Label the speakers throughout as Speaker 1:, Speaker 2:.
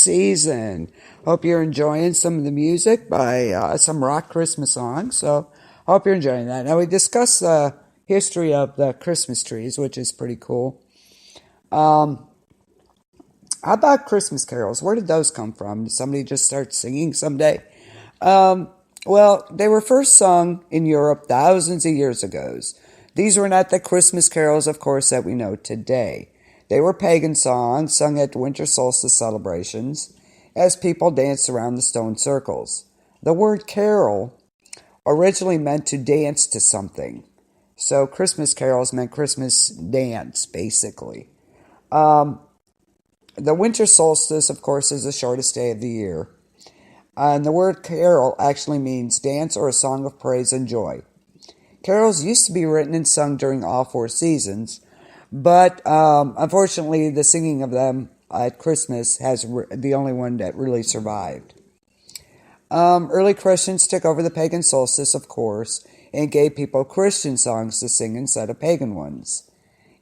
Speaker 1: season. Hope you're enjoying some of the music by some rock Christmas songs. So, hope you're enjoying that. Now, we discussed the history of the Christmas trees, which is pretty cool. Um, how about Christmas carols? Where did those come from? Did somebody just start singing someday? Um, well, they were first sung in Europe thousands of years ago. These were not the Christmas carols, of course, that we know today. They were pagan songs sung at winter solstice celebrations as people danced around the stone circles. The word carol originally meant to dance to something. So Christmas carols meant Christmas dance, basically. Um, the winter solstice, of course, is the shortest day of the year. And the word carol actually means dance or a song of praise and joy. Carols used to be written and sung during all four seasons, but unfortunately, the singing of them at Christmas has the only one that really survived. Early Christians took over the pagan solstice, of course, and gave people Christian songs to sing instead of pagan ones.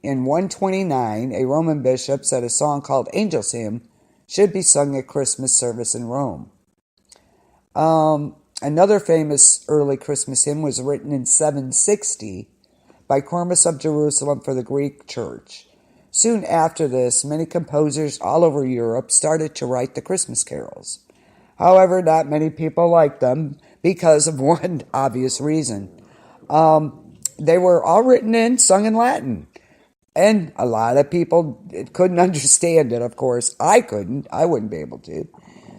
Speaker 1: In 129, a Roman bishop said a song called Angel's Hymn should be sung at Christmas service in Rome. Another famous early Christmas hymn was written in 760 by Cormus of Jerusalem for the Greek church. Soon after this, many composers all over Europe started to write the Christmas carols. However, not many people liked them because of one obvious reason. They were all written and sung in Latin. And a lot of people couldn't understand it, of course. I couldn't. I wouldn't be able to.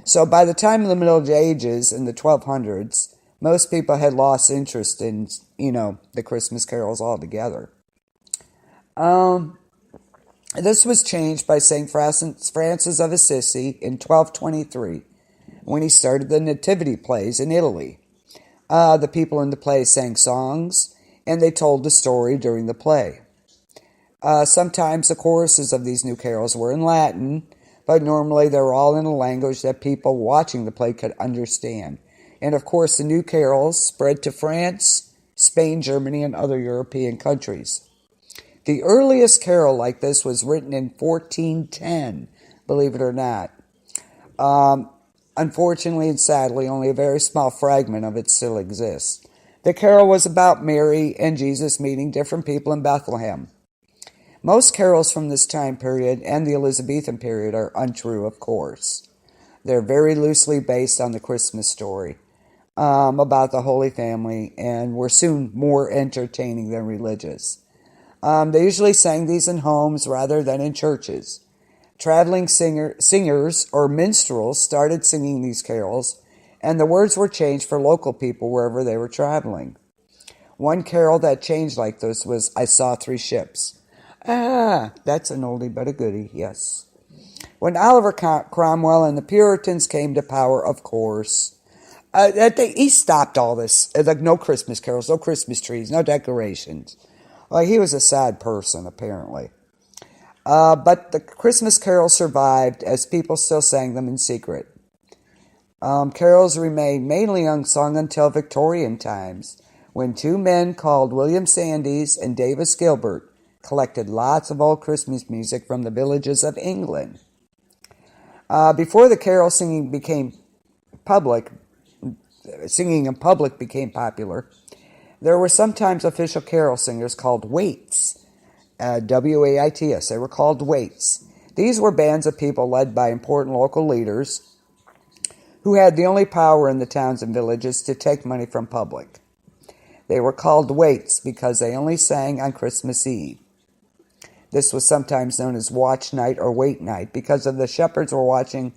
Speaker 1: So by the time of the Middle Ages in the 1200s, most people had lost interest in, the Christmas carols altogether. This was changed by St. Francis of Assisi in 1223 when he started the nativity plays in Italy. The people in the play sang songs and they told the story during the play. Sometimes the choruses of these new carols were in Latin, but normally they were all in a language that people watching the play could understand. And of course, the new carols spread to France, Spain, Germany, and other European countries. The earliest carol like this was written in 1410, believe it or not. Unfortunately and sadly, only a very small fragment of it still exists. The carol was about Mary and Jesus meeting different people in Bethlehem. Most carols from this time period and the Elizabethan period are untrue, of course. They're very loosely based on the Christmas story about the Holy Family and were soon more entertaining than religious. They usually sang these in homes rather than in churches. Traveling singers or minstrels started singing these carols, and the words were changed for local people wherever they were traveling. One carol that changed like this was I Saw Three Ships. That's an oldie but a goodie, yes. When Oliver Cromwell and the Puritans came to power, of course, he stopped all this. Like no Christmas carols, no Christmas trees, no decorations. Well, he was a sad person, apparently. But the Christmas carols survived as people still sang them in secret. Carols remained mainly unsung until Victorian times, when two men called William Sandys and Davis Gilbert collected lots of old Christmas music from the villages of England. Before the carol singing in public became popular, there were sometimes official carol singers called waits, W-A-I-T-S. They were called waits. These were bands of people led by important local leaders who had the only power in the towns and villages to take money from public. They were called waits because they only sang on Christmas Eve. This was sometimes known as watch night or wait night because of the shepherds were watching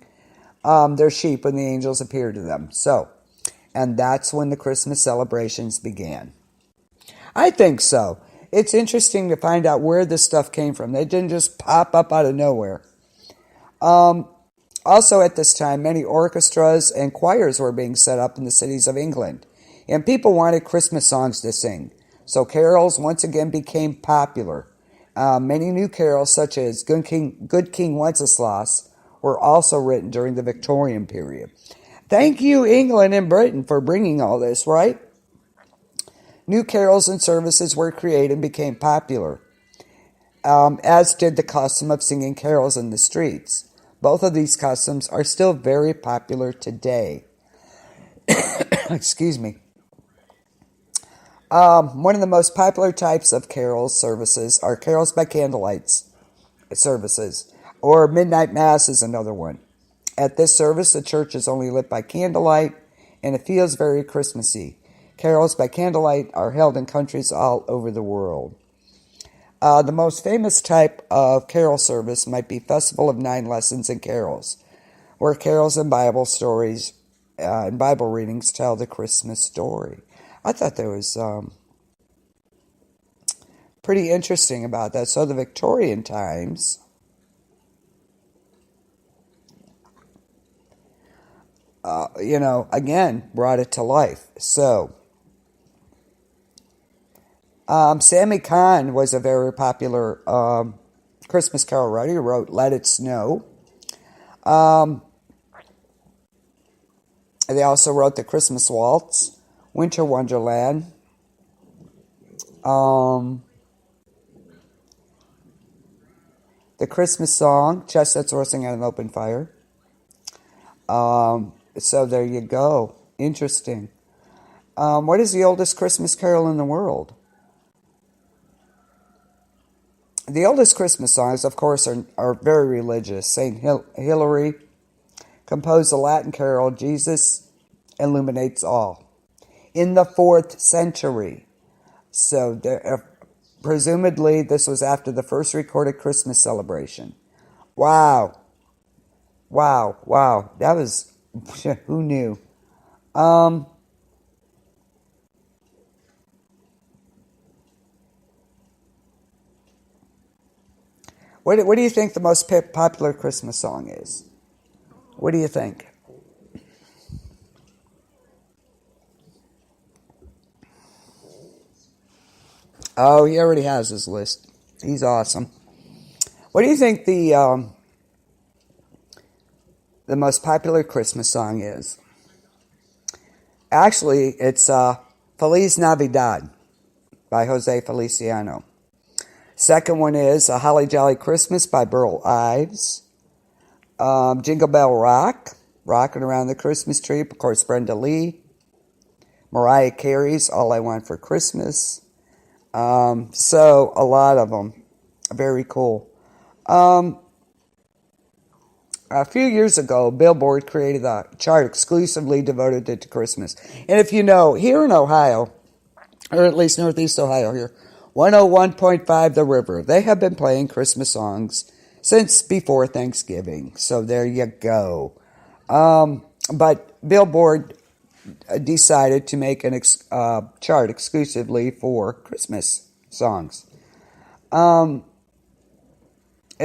Speaker 1: their sheep when the angels appeared to them. And that's when the Christmas celebrations began. I think so. It's interesting to find out where this stuff came from. They didn't just pop up out of nowhere. Also at this time, many orchestras and choirs were being set up in the cities of England, and people wanted Christmas songs to sing. So carols once again became popular. Many new carols, such as Good King Wenceslas, were also written during the Victorian period. Thank you, England and Britain, for bringing all this, right? New carols and services were created and became popular, as did the custom of singing carols in the streets. Both of these customs are still very popular today. Excuse me. One of the most popular types of carol services are carols by candlelight services, or midnight mass is another one. At this service, the church is only lit by candlelight, and it feels very Christmassy. Carols by candlelight are held in countries all over the world. The most famous type of carol service might be Festival of Nine Lessons and Carols, where carols and Bible stories and Bible readings tell the Christmas story. I thought that was pretty interesting about that. So the Victorian times, again, brought it to life. So Sammy Kahn was a very popular Christmas carol writer. He wrote Let It Snow. They also wrote the Christmas Waltz, Winter Wonderland, the Christmas Song, Chestnuts Roasting on an Open Fire. So there you go. Interesting. What is the oldest Christmas carol in the world? The oldest Christmas songs, of course, are very religious. St. Hilary composed the Latin carol, Jesus Illuminates All, in the 4th century. So presumably this was after the first recorded Christmas celebration. Wow. That was, who knew? What do you think the most popular Christmas song is? What do you think? Oh, he already has his list. He's awesome. What do you think the most popular Christmas song is? Actually, it's Feliz Navidad by Jose Feliciano. Second one is A Holly Jolly Christmas by Burl Ives. Jingle Bell Rock, Rocking Around the Christmas Tree, of course, Brenda Lee. Mariah Carey's All I Want for Christmas. So a lot of them. Very cool. A few years ago, Billboard created a chart exclusively devoted to Christmas. And if you know, here in Ohio, or at least Northeast Ohio here, 101.5 The River, they have been playing Christmas songs since before Thanksgiving. So there you go. But Billboard decided to make an chart exclusively for Christmas songs. It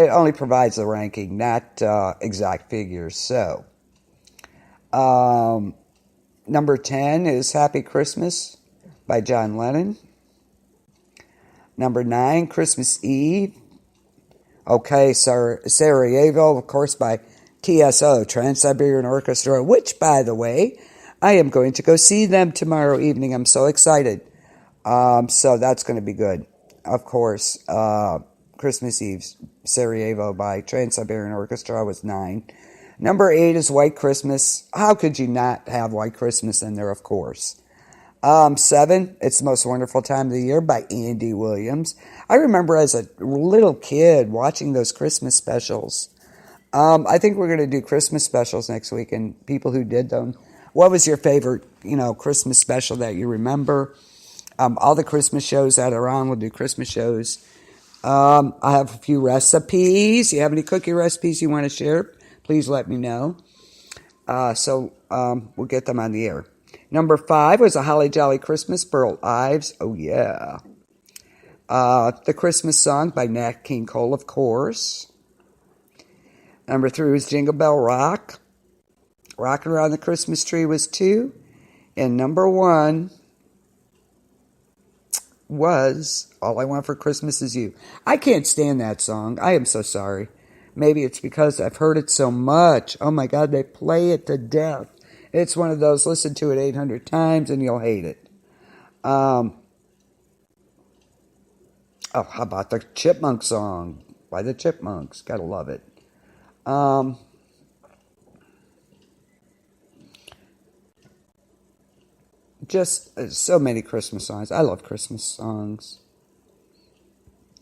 Speaker 1: only provides the ranking, not exact figures. So, number 10 is Happy Christmas by John Lennon. Number 9, Christmas Eve. Okay, Sarajevo, of course, by TSO, Trans-Siberian Orchestra, which, by the way, I am going to go see them tomorrow evening. I'm so excited. So that's going to be good. Of course, Christmas Eve, Sarajevo by Trans-Siberian Orchestra was 9. Number 8 is White Christmas. How could you not have White Christmas in there, of course? 7, It's the Most Wonderful Time of the Year by Andy Williams. I remember as a little kid watching those Christmas specials. I think we're going to do Christmas specials next week, and people who did them. What was your favorite, Christmas special that you remember? All the Christmas shows that are on, we'll do Christmas shows. I have a few recipes. You have any cookie recipes you want to share? Please let me know. So we'll get them on the air. Number 5 was A Holly Jolly Christmas, Burl Ives. Oh, yeah. The Christmas Song by Nat King Cole, of course. Number 3 was Jingle Bell Rock. Rocking Around the Christmas Tree was 2. And number 1 was All I Want for Christmas Is You. I can't stand that song. I am so sorry. Maybe it's because I've heard it so much. Oh, my God, they play it to death. It's one of those, listen to it 800 times and you'll hate it. How about the Chipmunk song by the Chipmunks? Gotta love it. Um, just so many Christmas songs. I love Christmas songs.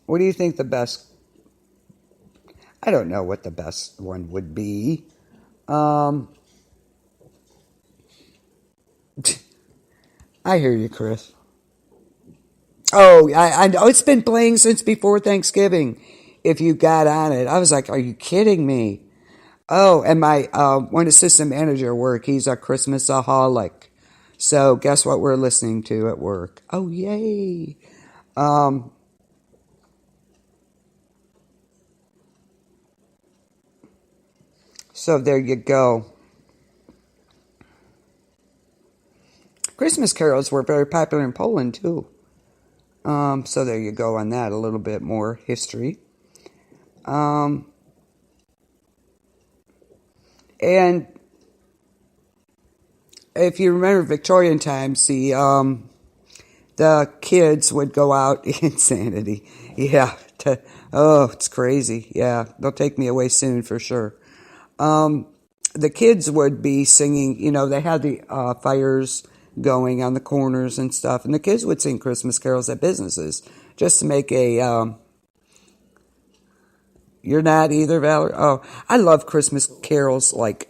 Speaker 1: What do you think the best? I don't know what the best one would be. Um, I hear you, Chris. Oh, I know it's been playing since before Thanksgiving. If you got on it, I was like, "Are you kidding me?" Oh, and my one assistant manager at work, he's a Christmasaholic. So guess what we're listening to at work? Oh, yay! Um, so there you go. Christmas carols were very popular in Poland too. So there you go on that. A little bit more history. Um, and if you remember Victorian times, the kids would go out insanity. Yeah. Oh, it's crazy. Yeah, they'll take me away soon for sure. Um, the kids would be singing. They had the fires going on the corners and stuff, and the kids would sing Christmas carols at businesses just to make a. You're not either, Valerie. Oh, I love Christmas carols like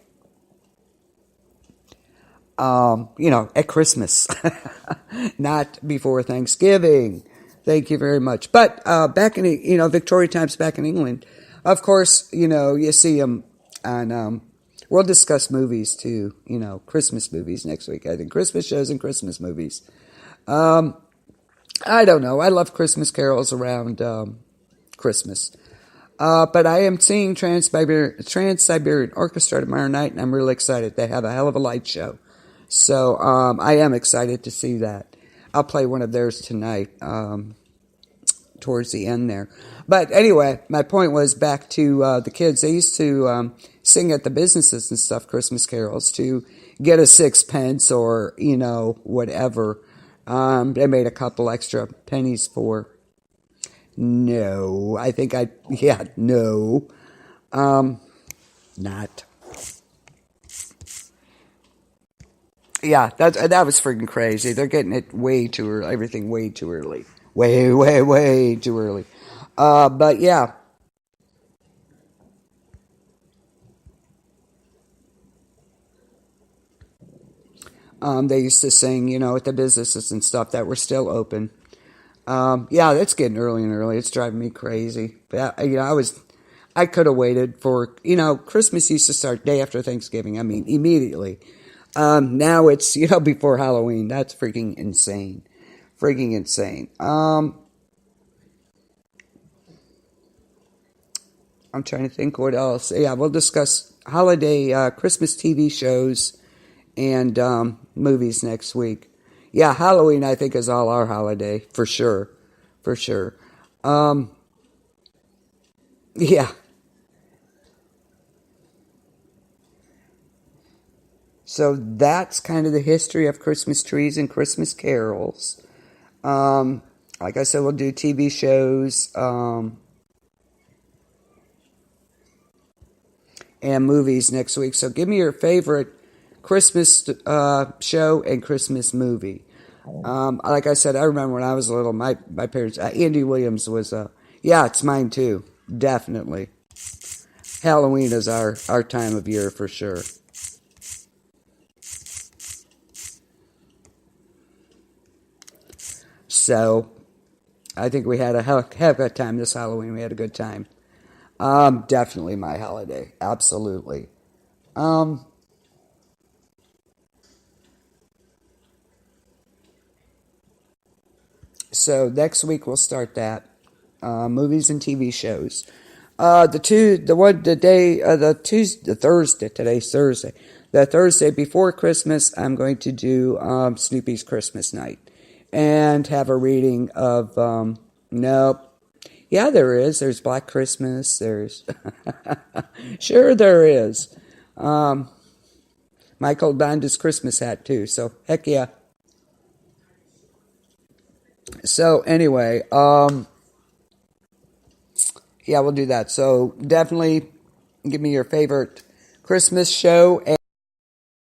Speaker 1: at Christmas, not before Thanksgiving. Thank you very much. But back in, Victoria times back in England, of course, you see them on, we'll discuss movies too, Christmas movies next week. I think Christmas shows and Christmas movies. Um, I don't know. I love Christmas carols around Christmas. But I am seeing Trans-Siberian Orchestra tomorrow night, and I'm really excited. They have a hell of a light show. So I am excited to see that. I'll play one of theirs tonight towards the end there. But anyway, my point was back to the kids. They used to sing at the businesses and stuff, Christmas carols, to get a sixpence or, whatever. They made a couple extra pennies for. No, no. Not. Yeah, that was freaking crazy. They're getting it way too early. Everything way too early. Way, way, way too early. But yeah, they used to sing, at the businesses and stuff that were still open. Yeah, it's getting early and early. It's driving me crazy. But I could have waited for, Christmas used to start day after Thanksgiving. I mean, immediately. Now it's, before Halloween. That's freaking insane. Freaking insane. I'm trying to think what else. Yeah, we'll discuss holiday Christmas TV shows and movies next week. Yeah, Halloween I think is all our holiday for sure, for sure. Um, yeah. So that's kind of the history of Christmas trees and Christmas carols. Um, like I said, we'll do TV shows and movies next week. So give me your favorite Christmas show and Christmas movie. Like I said, I remember when I was little, my parents, Andy Williams was, yeah, it's mine too, definitely. Halloween is our time of year for sure. So I think we had a heck of a time this Halloween. We had a good time. Definitely my holiday, absolutely. Um, so next week we'll start that. Movies and TV shows. The day, the Tuesday, the Thursday, today's Thursday. The Thursday before Christmas, I'm going to do Snoopy's Christmas Night and have a reading of, nope. Yeah, there is. There's Black Christmas. There's, sure there is. Um, Michael donned his Christmas hat too, so heck yeah. So anyway, yeah, we'll do that. So definitely Give me your favorite Christmas show.